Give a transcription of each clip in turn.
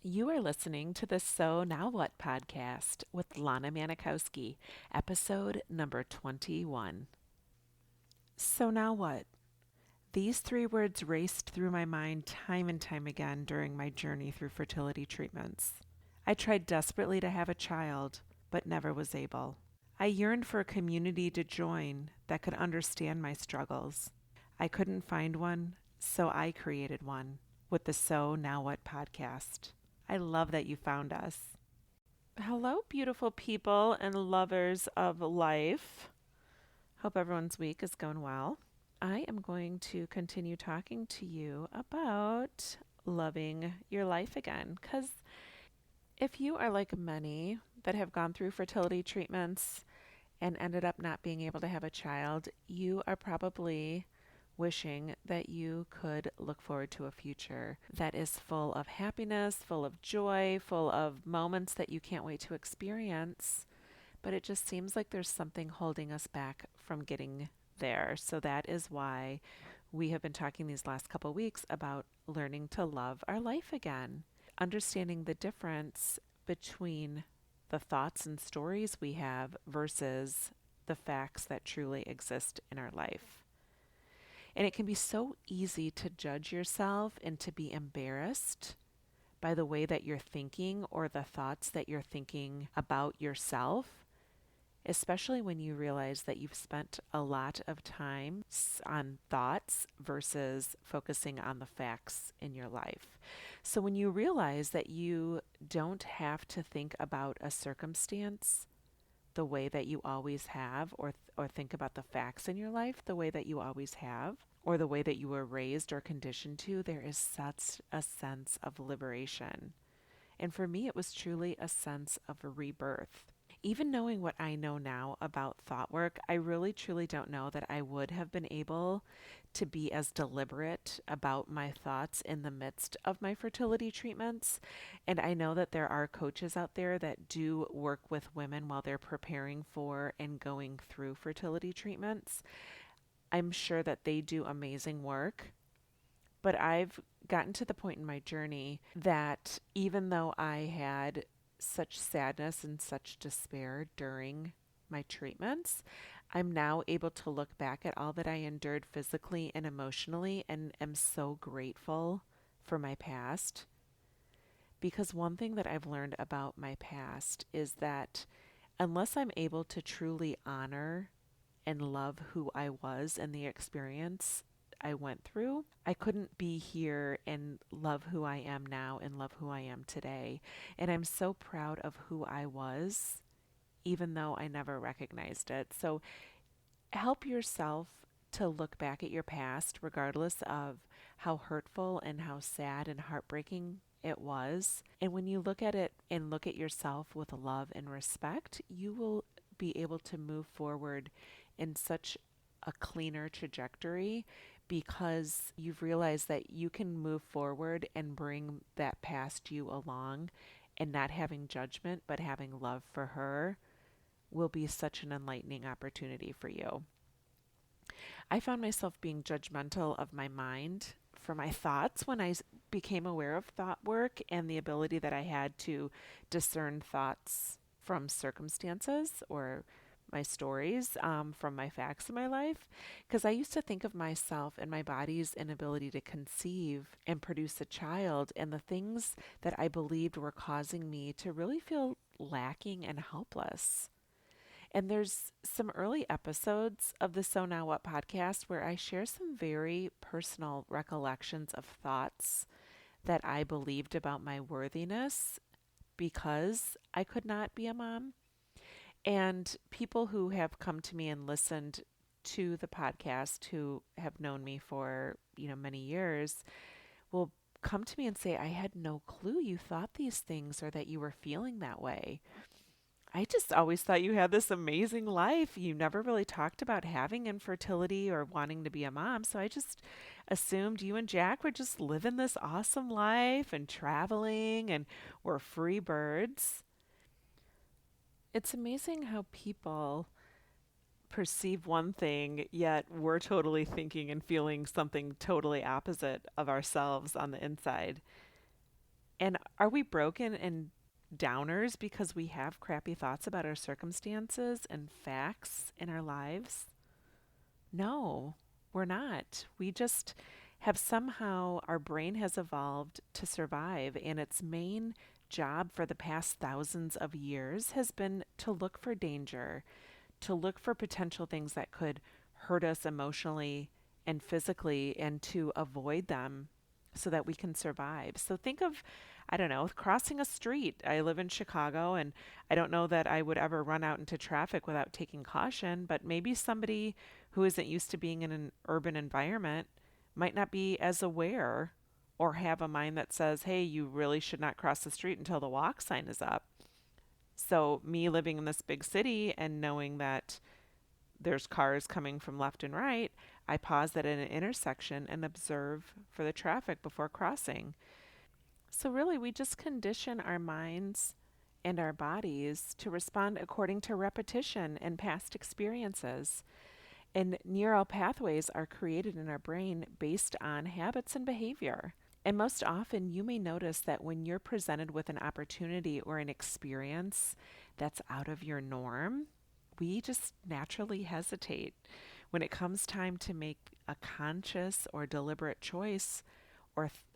You are listening to the So Now What podcast with Lana Manikowski, episode number 21. So now what? These three words raced through my mind time and time again during my journey through fertility treatments. I tried desperately to have a child, but never was able. I yearned for a community to join that could understand my struggles. I couldn't find one, so I created one with the So Now What podcast. I love that you found us. Hello, beautiful people and lovers of life. Hope everyone's week is going well. I am going to continue talking to you about loving your life again. Because if you are like many that have gone through fertility treatments and ended up not being able to have a child, you are probably wishing that you could look forward to a future that is full of happiness, full of joy, full of moments that you can't wait to experience. But it just seems like there's something holding us back from getting there. So that is why we have been talking these last couple of weeks about learning to love our life again, understanding the difference between the thoughts and stories we have versus the facts that truly exist in our life. And it can be so easy to judge yourself and to be embarrassed by the way that you're thinking or the thoughts that you're thinking about yourself, especially when you realize that you've spent a lot of time on thoughts versus focusing on the facts in your life. So when you realize that you don't have to think about a circumstance the way that you always have, or think about the facts in your life the way that you always have, or the way that you were raised or conditioned to, there is such a sense of liberation. And for me, it was truly a sense of a rebirth. Even knowing what I know now about thought work, I really truly don't know that I would have been able to be as deliberate about my thoughts in the midst of my fertility treatments. And I know that there are coaches out there that do work with women while they're preparing for and going through fertility treatments. I'm sure that they do amazing work. But I've gotten to the point in my journey that even though I had such sadness and such despair during my treatments, I'm now able to look back at all that I endured physically and emotionally and am so grateful for my past. Because one thing that I've learned about my past is that unless I'm able to truly honor and love who I was and the experience I went through, I couldn't be here and love who I am now and love who I am today. And I'm so proud of who I was, even though I never recognized it. So help yourself to look back at your past, regardless of how hurtful and how sad and heartbreaking it was. And when you look at it and look at yourself with love and respect, you will be able to move forward in such a cleaner trajectory because you've realized that you can move forward and bring that past you along, and not having judgment but having love for her will be such an enlightening opportunity for you. I found myself being judgmental of my mind for my thoughts when I became aware of thought work and the ability that I had to discern thoughts from circumstances or my stories from my facts in my life. Because I used to think of myself and my body's inability to conceive and produce a child and the things that I believed were causing me to really feel lacking and helpless. And there's some early episodes of the So Now What podcast where I share some very personal recollections of thoughts that I believed about my worthiness because I could not be a mom. And people who have come to me and listened to the podcast who have known me for, many years will come to me and say, I had no clue you thought these things or that you were feeling that way. I just always thought you had this amazing life. You never really talked about having infertility or wanting to be a mom. So I just assumed you and Jack were just living this awesome life and traveling and were free birds. It's amazing how people perceive one thing, yet we're totally thinking and feeling something totally opposite of ourselves on the inside. And are we broken and downers because we have crappy thoughts about our circumstances and facts in our lives? No, we're not. We just have somehow, our brain has evolved to survive, and its main job for the past thousands of years has been to look for danger, to look for potential things that could hurt us emotionally and physically, and to avoid them so that we can survive. So think of, I don't know, crossing a street. I live in Chicago, and I don't know that I would ever run out into traffic without taking caution, but maybe somebody who isn't used to being in an urban environment might not be as aware or have a mind that says, hey, you really should not cross the street until the walk sign is up. So, me living in this big city and knowing that there's cars coming from left and right, I pause at an intersection and observe for the traffic before crossing. So, really, we just condition our minds and our bodies to respond according to repetition and past experiences. And neural pathways are created in our brain based on habits and behavior. And most often, you may notice that when you're presented with an opportunity or an experience that's out of your norm, we just naturally hesitate. When it comes time to make a conscious or deliberate choice,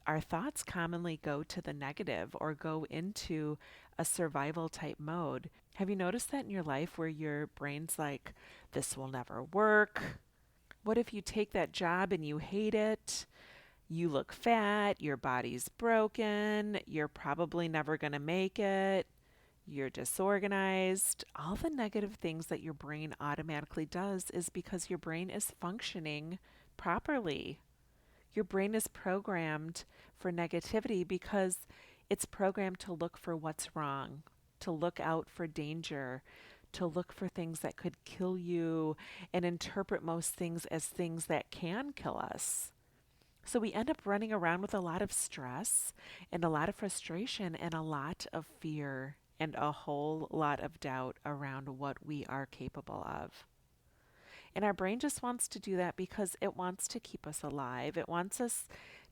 our thoughts commonly go to the negative or go into a survival type mode. Have you noticed that in your life where your brain's like, this will never work? What if you take that job and you hate it? You look fat, your body's broken, you're probably never going to make it, you're disorganized. All the negative things that your brain automatically does is because your brain is functioning properly. Your brain is programmed for negativity because it's programmed to look for what's wrong, to look out for danger, to look for things that could kill you, and interpret most things as things that can kill us. So we end up running around with a lot of stress and a lot of frustration and a lot of fear and a whole lot of doubt around what we are capable of. And our brain just wants to do that because it wants to keep us alive. It wants us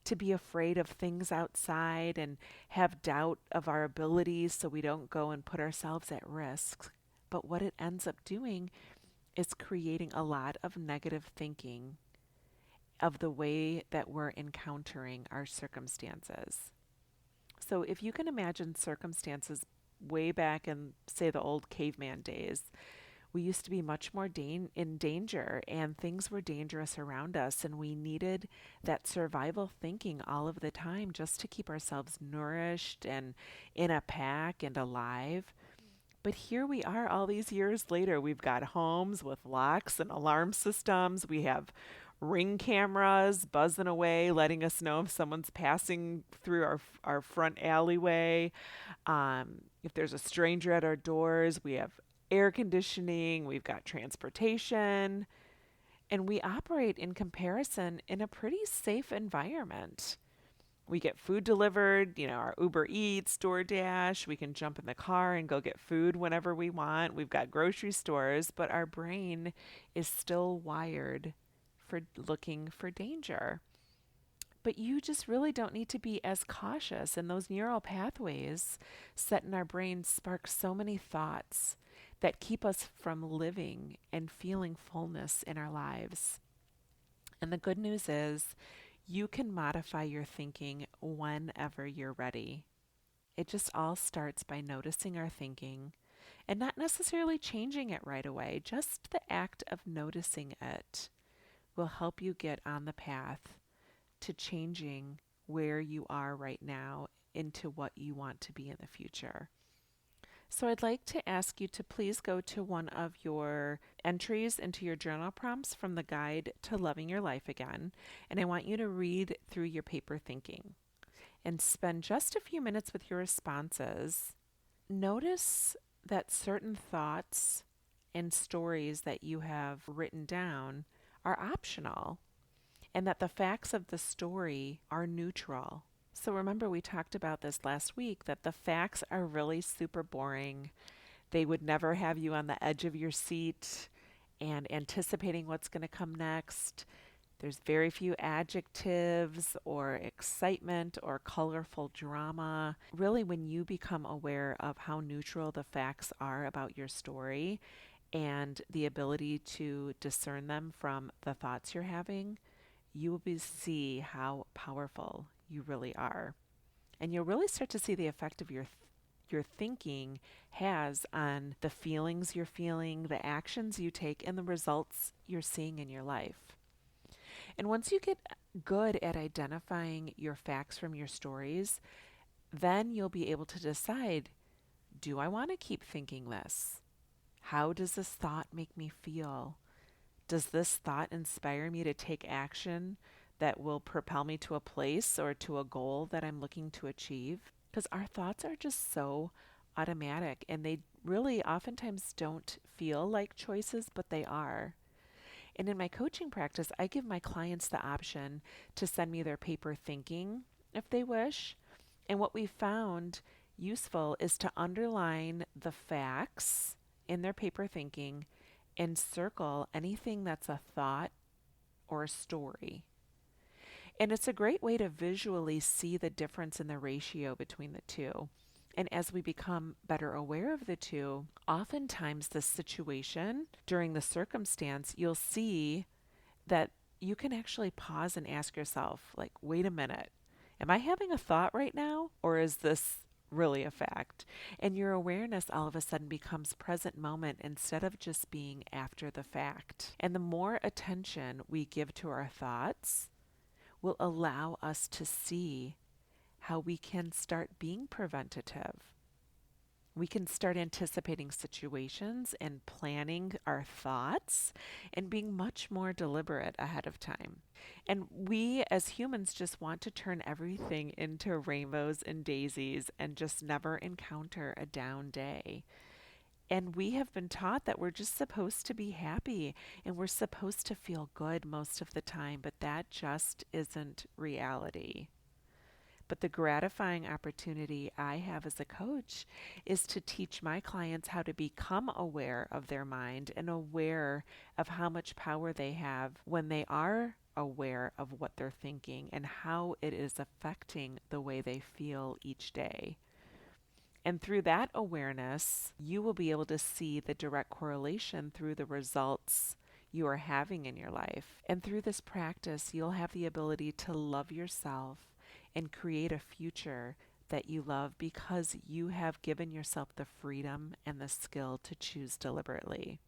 to be afraid of things outside and have doubt of our abilities so we don't go and put ourselves at risk. But what it ends up doing is creating a lot of negative thinking of the way that we're encountering our circumstances. So if you can imagine circumstances way back in, say, the old caveman days, we used to be much more in danger and things were dangerous around us, and we needed that survival thinking all of the time just to keep ourselves nourished and in a pack and alive. But here we are all these years later. We've got homes with locks and alarm systems. We have ring cameras buzzing away, letting us know if someone's passing through our front alleyway. If there's a stranger at our doors, we have air conditioning, we've got transportation, and we operate in comparison in a pretty safe environment. We get food delivered, our Uber Eats, DoorDash. We can jump in the car and go get food whenever we want. We've got grocery stores, but our brain is still wired for looking for danger. But you just really don't need to be as cautious. And those neural pathways set in our brains spark so many thoughts that keep us from living and feeling fullness in our lives. And the good news is, you can modify your thinking whenever you're ready. It just all starts by noticing our thinking and not necessarily changing it right away. Just the act of noticing it will help you get on the path to changing where you are right now into what you want to be in the future. So I'd like to ask you to please go to one of your entries into your journal prompts from the Guide to Loving Your Life Again, and I want you to read through your paper thinking and spend just a few minutes with your responses. Notice that certain thoughts and stories that you have written down are optional and that the facts of the story are neutral. So remember, we talked about this last week, that the facts are really super boring. They would never have you on the edge of your seat and anticipating what's going to come next. There's very few adjectives or excitement or colorful drama. Really, when you become aware of how neutral the facts are about your story and the ability to discern them from the thoughts you're having, you will see how powerful you really are. And you'll really start to see the effect of your thinking has on the feelings you're feeling, the actions you take, and the results you're seeing in your life. And once you get good at identifying your facts from your stories, then you'll be able to decide, do I want to keep thinking this? How does this thought make me feel? Does this thought inspire me to take action that will propel me to a place or to a goal that I'm looking to achieve? Because our thoughts are just so automatic and they really oftentimes don't feel like choices, but they are. And in my coaching practice, I give my clients the option to send me their paper thinking if they wish. And what we found useful is to underline the facts in their paper thinking and circle anything that's a thought or a story. And it's a great way to visually see the difference in the ratio between the two. And as we become better aware of the two, oftentimes the situation during the circumstance, you'll see that you can actually pause and ask yourself, like, wait a minute, am I having a thought right now? Or is this really a fact? And your awareness all of a sudden becomes present moment instead of just being after the fact. And the more attention we give to our thoughts will allow us to see how we can start being preventative. We can start anticipating situations and planning our thoughts and being much more deliberate ahead of time. And we as humans just want to turn everything into rainbows and daisies and just never encounter a down day. And we have been taught that we're just supposed to be happy and we're supposed to feel good most of the time, but that just isn't reality. But the gratifying opportunity I have as a coach is to teach my clients how to become aware of their mind and aware of how much power they have when they are aware of what they're thinking and how it is affecting the way they feel each day. And through that awareness, you will be able to see the direct correlation through the results you are having in your life. And through this practice, you'll have the ability to love yourself and create a future that you love because you have given yourself the freedom and the skill to choose deliberately.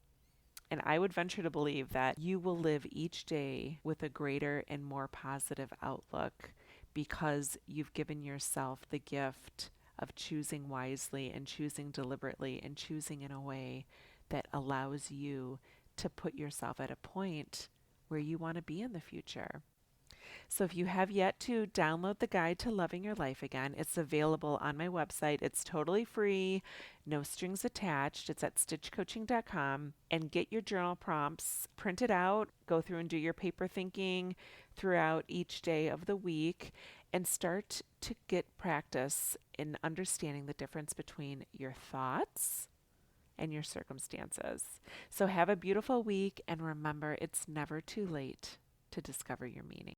And I would venture to believe that you will live each day with a greater and more positive outlook because you've given yourself the gift of choosing wisely and choosing deliberately and choosing in a way that allows you to put yourself at a point where you want to be in the future. So if you have yet to download the guide to loving your life again, it's available on my website. It's totally free, no strings attached. It's at stitchcoaching.com. And get your journal prompts printed out, go through and do your paper thinking throughout each day of the week, and start to get practice in understanding the difference between your thoughts and your circumstances. So have a beautiful week, and remember, it's never too late to discover your meaning.